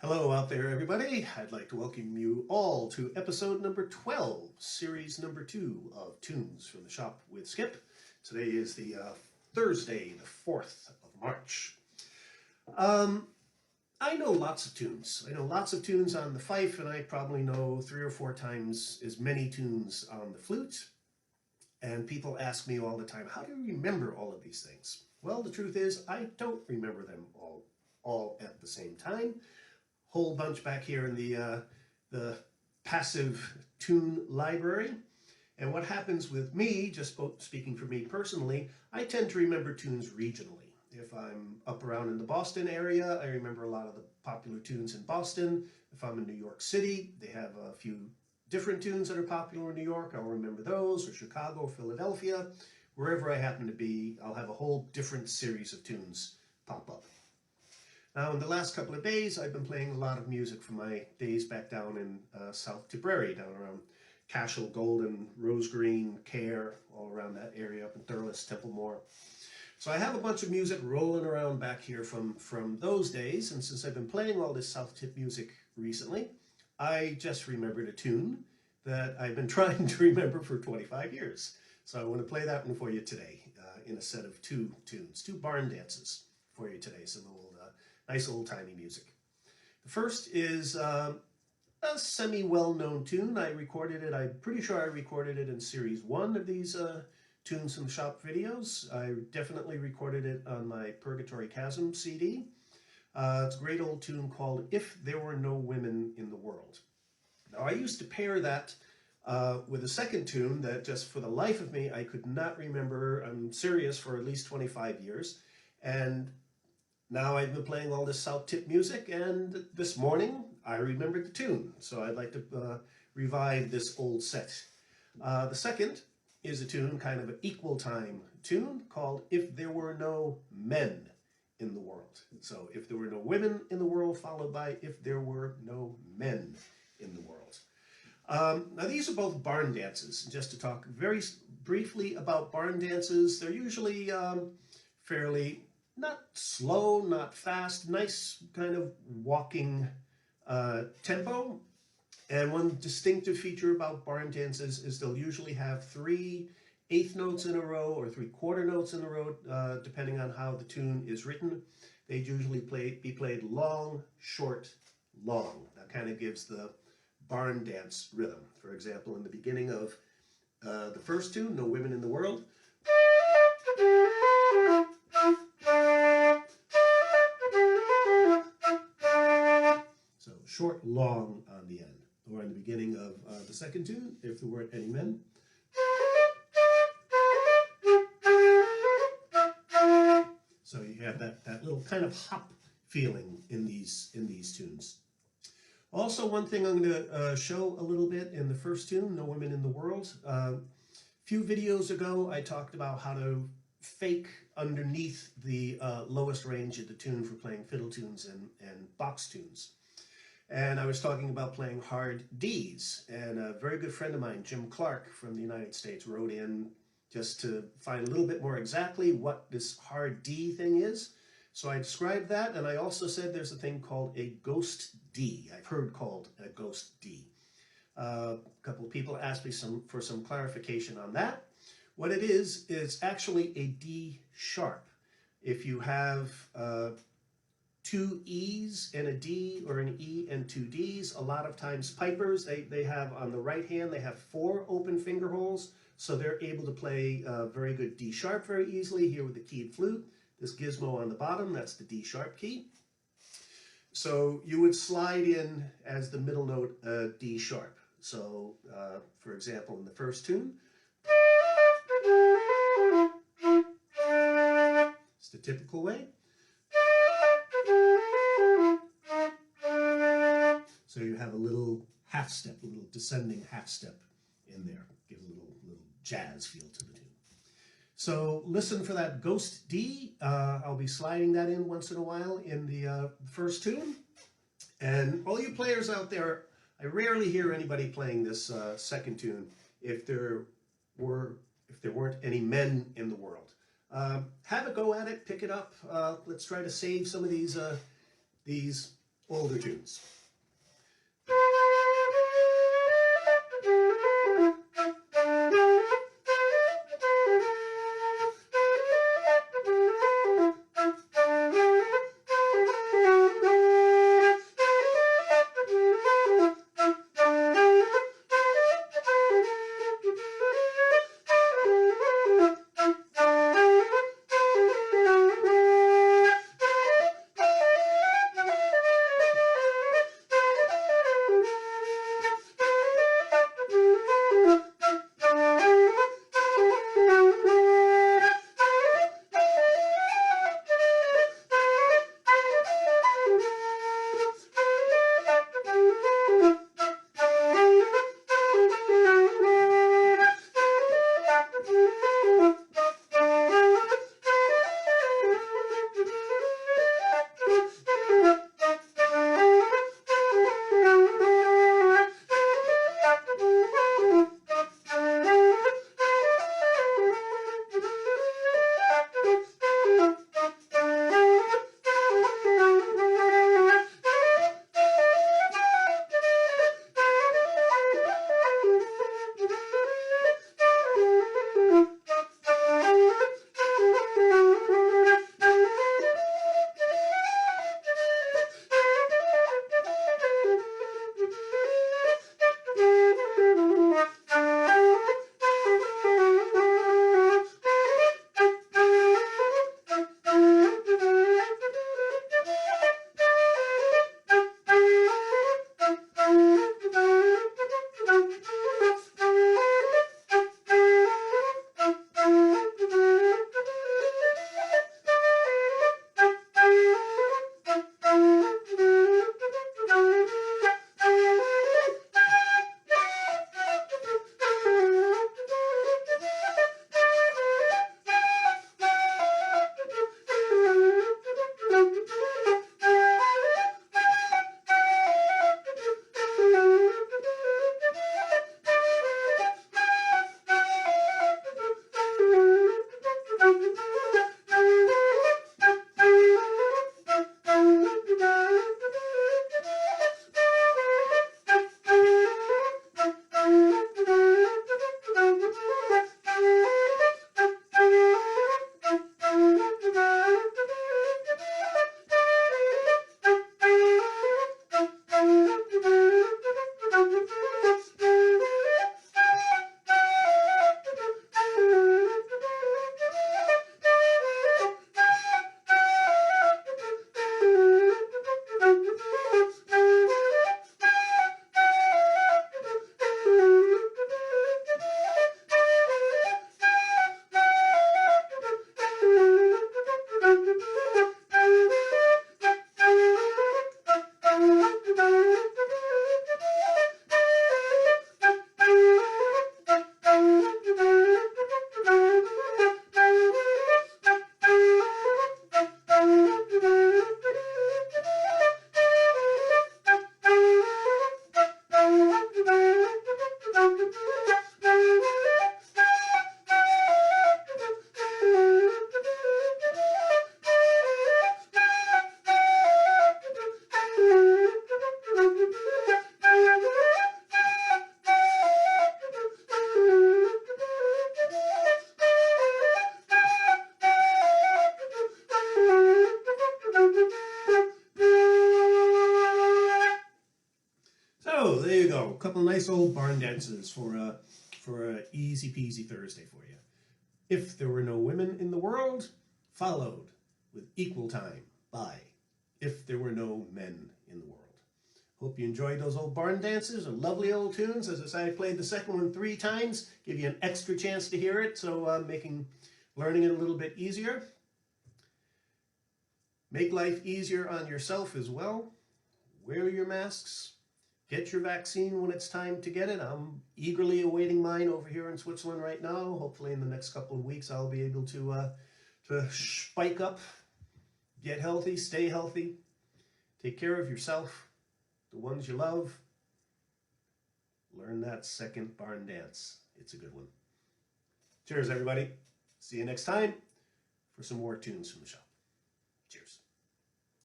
Hello out there, everybody. I'd like to welcome you all to episode number 12, series number 2 of Tunes from the Shop with Skip. Today is the Thursday, the 4th of March. I know lots of tunes. I know lots of tunes on the fife, and I probably know 3 or 4 times as many tunes on the flute. And people ask me all the time, how do you remember all of these things? Well, the truth is, I don't remember them all at the same time. Whole bunch back here in the passive tune library. And what happens with me, just speaking for me personally, I tend to remember tunes regionally. If I'm up around in the Boston area, I remember a lot of the popular tunes in Boston. If I'm in New York City, they have a few different tunes that are popular in New York. I'll remember those, or Chicago, or Philadelphia. Wherever I happen to be, I'll have a whole different series of tunes pop up. Now, in the last couple of days, I've been playing a lot of music from my days back down in South Tipp, down around Cashel, Golden, Rose Green, Care, all around that area, up in Thurles, Templemore. So I have a bunch of music rolling around back here from those days, and since I've been playing all this South Tipp music recently, I just remembered a tune that I've been trying to remember for 25 years. So I want to play that one for you today in a set of 2 tunes, 2 barn dances for you today, some old nice old-timey music. The first is a semi-well-known tune. I recorded it, I'm pretty sure I recorded it in series 1 of these Tunes from the Shop videos. I definitely recorded it on my Purgatory Chasm CD. It's a great old tune called If There Were No Women in the World. Now, I used to pair that with a second tune that just for the life of me, I could not remember. I'm serious, for at least 25 years. And now I've been playing all this South Tipp music, and this morning I remembered the tune. So I'd like to revive this old set. The second is a tune, kind of an equal time tune, called If There Were No Men in the World. So if there were no women in the world, followed by If There Were No Men in the World. Now these are both barn dances. Just to talk very briefly about barn dances, they're usually fairly not slow, not fast, nice kind of walking tempo. And one distinctive feature about barn dances is they'll usually have 3 eighth notes in a row or 3/4 notes in a row, depending on how the tune is written. They usually be played long, short, long. That kind of gives the barn dance rhythm. For example, in the beginning of the first tune, No Women in the World, so short, long on the end. Or in the beginning of the second tune, If There Weren't Any Men. So you have that little kind of hop feeling in these tunes. Also, one thing I'm going to show a little bit in the first tune, No Women in the World. A few videos ago, I talked about how to fake underneath the lowest range of the tune for playing fiddle tunes and box tunes. And I was talking about playing hard Ds. And a very good friend of mine, Jim Clark from the United States, wrote in just to find a little bit more exactly what this hard D thing is. So I described that, and I also said there's a thing called a ghost D. I've heard called a ghost D. A couple of people asked me for some clarification on that. What it is actually a D sharp. If you have 2 E's and a D, or an E and 2 D's, a lot of times pipers, they have on the right hand, they have 4 open finger holes, so they're able to play very good D sharp very easily. Here with the keyed flute, this gizmo on the bottom, that's the D sharp key. So you would slide in as the middle note D sharp. So for example, in the first tune, it's the typical way. So you have a little half step, a little descending half step in there. Give a little jazz feel to the tune. So listen for that ghost D. I'll be sliding that in once in a while in the first tune. And all you players out there, I rarely hear anybody playing this second tune if there weren't any men in the world. Have a go at it, pick it up. Let's try to save some of these older tunes. So there you go, a couple nice old barn dances for a easy peasy Thursday for you. If There Were No Women in the World, followed with Equal Time by If There Were No Men in the World. Hope you enjoyed those old barn dances, a lovely old tunes. As I said, I played the second one 3 times, give you an extra chance to hear it, so making learning it a little bit easier. Make life easier on yourself as well. Wear your masks. Get your vaccine when it's time to get it. I'm eagerly awaiting mine over here in Switzerland right now. Hopefully in the next couple of weeks I'll be able to spike up, get healthy, stay healthy, take care of yourself, the ones you love. Learn that second barn dance. It's a good one. Cheers, everybody. See you next time for some more tunes from the show.